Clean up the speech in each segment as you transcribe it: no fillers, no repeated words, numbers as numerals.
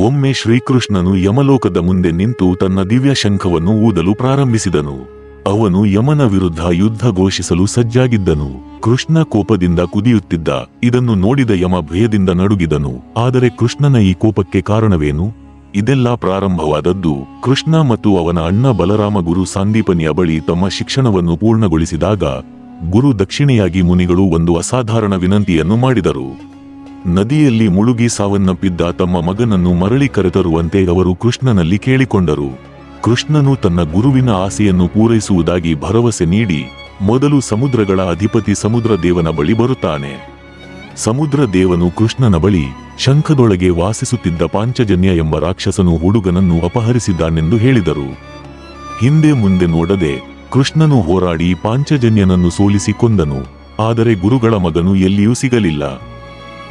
ಒಮ್ಮೆ ಶ್ರೀಕೃಷ್ಣನು ಯಮಲೋಕದ ಮುಂದೆ ನಿಂತು ತನ್ನ ದಿವ್ಯ ಶಂಖವನ್ನು ಊದಲು ಪ್ರಾರಂಭಿಸಿದನು. ಅವನು ಯಮನ ವಿರುದ್ಧ ಯುದ್ಧ ಘೋಷಿಸಲು ಸಜ್ಜಾಗಿದ್ದನು. ಕೃಷ್ಣ ಕೋಪದಿಂದ ಕುದಿಯುತ್ತಿದ್ದ. ಇದನ್ನು ನೋಡಿದ ಯಮ ಭಯದಿಂದ ನಡುಗಿದನು. ಆದರೆ ಕೃಷ್ಣನ ಈ ಕೋಪಕ್ಕೆ ಕಾರಣವೇನು? ಇದೆಲ್ಲ ಪ್ರಾರಂಭವಾದದ್ದು ಕೃಷ್ಣ ಮತ್ತು ಅವನ ಅಣ್ಣ ಬಲರಾಮ ಗುರು ಸಾಂದೀಪನಿಯ ಬಳಿ ತಮ್ಮ ಶಿಕ್ಷಣವನ್ನು ಪೂರ್ಣಗೊಳಿಸಿದಾಗ ಗುರು ದಕ್ಷಿಣೆಯಾಗಿ ಮುನಿಗಳು ಒಂದು ಅಸಾಧಾರಣ ವಿನಂತಿಯನ್ನು ಮಾಡಿದರು. ನದಿಯಲ್ಲಿ ಮುಳುಗಿ ಸಾವನ್ನಪ್ಪಿದ್ದ ತಮ್ಮ ಮಗನನ್ನು ಮರಳಿ ಕರೆತರುವಂತೆ ಅವರು ಕೃಷ್ಣನಲ್ಲಿ ಕೇಳಿಕೊಂಡರು. ಕೃಷ್ಣನು ತನ್ನ ಗುರುವಿನ ಆಸೆಯನ್ನು ಪೂರೈಸುವುದಾಗಿ ಭರವಸೆ ನೀಡಿ ಮೊದಲು ಸಮುದ್ರಗಳ ಅಧಿಪತಿ ಸಮುದ್ರ ದೇವನ ಬಳಿ ಬರುತ್ತಾನೆ. ಸಮುದ್ರ ದೇವನು ಕೃಷ್ಣನ ಬಳಿ ಶಂಖದೊಳಗೆ ವಾಸಿಸುತ್ತಿದ್ದ ಪಾಂಚಜನ್ಯ ಎಂಬ ರಾಕ್ಷಸನು ಹುಡುಗನನ್ನು ಅಪಹರಿಸಿದ್ದಾನೆಂದು ಹೇಳಿದರು. ಹಿಂದೆ ಮುಂದೆ ನೋಡದೆ ಕೃಷ್ಣನು ಹೋರಾಡಿ ಪಾಂಚಜನ್ಯನನ್ನು ಸೋಲಿಸಿ ಕೊಂದನು. ಆದರೆ ಗುರುಗಳ ಮಗನು ಎಲ್ಲಿಯೂ ಸಿಗಲಿಲ್ಲ.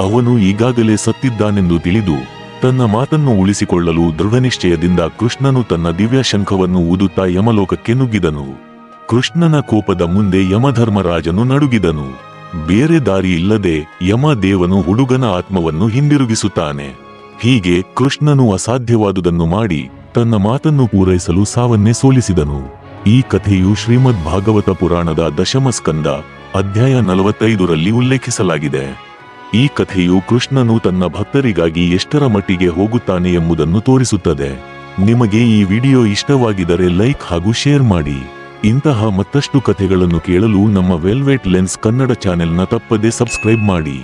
ಅವನು ಈಗಾಗಲೇ ಸತ್ತಿದ್ದಾನೆಂದು ತಿಳಿದು ತನ್ನ ಮಾತನ್ನು ಉಳಿಸಿಕೊಳ್ಳಲು ದೃಢನಿಶ್ಚಯದಿಂದ ಕೃಷ್ಣನು ತನ್ನ ದಿವ್ಯ ಶಂಖವನ್ನು ಊದುತ್ತಾ ಯಮಲೋಕಕ್ಕೆ ನುಗ್ಗಿದನು. ಕೃಷ್ಣನ ಕೋಪದ ಮುಂದೆ ಯಮಧರ್ಮರಾಜನು ನಡುಗಿದನು. ಬೇರೆ ದಾರಿ ಇಲ್ಲದೆ ಯಮದೇವನು ಹುಡುಗನ ಆತ್ಮವನ್ನು ಹಿಂದಿರುಗಿಸುತ್ತಾನೆ. ಹೀಗೆ ಕೃಷ್ಣನು ಅಸಾಧ್ಯವಾದುದನ್ನು ಮಾಡಿ ತನ್ನ ಮಾತನ್ನು ಪೂರೈಸಲು ಸಾವನ್ನೇ ಸೋಲಿಸಿದನು. ಈ ಕಥೆಯು ಶ್ರೀಮದ್ ಭಾಗವತ ಪುರಾಣದ ದಶಮ ಸ್ಕಂದ ಅಧ್ಯಾಯ 45ರಲ್ಲಿ ಉಲ್ಲೇಖಿಸಲಾಗಿದೆ. ಈ ಕಥೆಯು ಕೃಷ್ಣನು ತನ್ನ ಭಕ್ತರಿಗಾಗಿ ಎಷ್ಟರ ಮಟ್ಟಿಗೆ ಹೋಗುತ್ತಾನೆ ಎಂಬುದನ್ನು ತೋರಿಸುತ್ತದೆ. ನಿಮಗೆ ಈ ವಿಡಿಯೋ ಇಷ್ಟವಾಗಿದ್ದರೆ ಲೈಕ್ ಹಾಗೂ ಶೇರ್ ಮಾಡಿ. ಇಂತಹ ಮತ್ತಷ್ಟು ಕಥೆಗಳನ್ನು ಕೇಳಲು ನಮ್ಮ ವೆಲ್ವೆಟ್ ಲೆನ್ಸ್ ಕನ್ನಡ ಚಾನೆಲ್ನ ತಪ್ಪದೆ ಸಬ್ಸ್ಕ್ರೈಬ್ ಮಾಡಿ.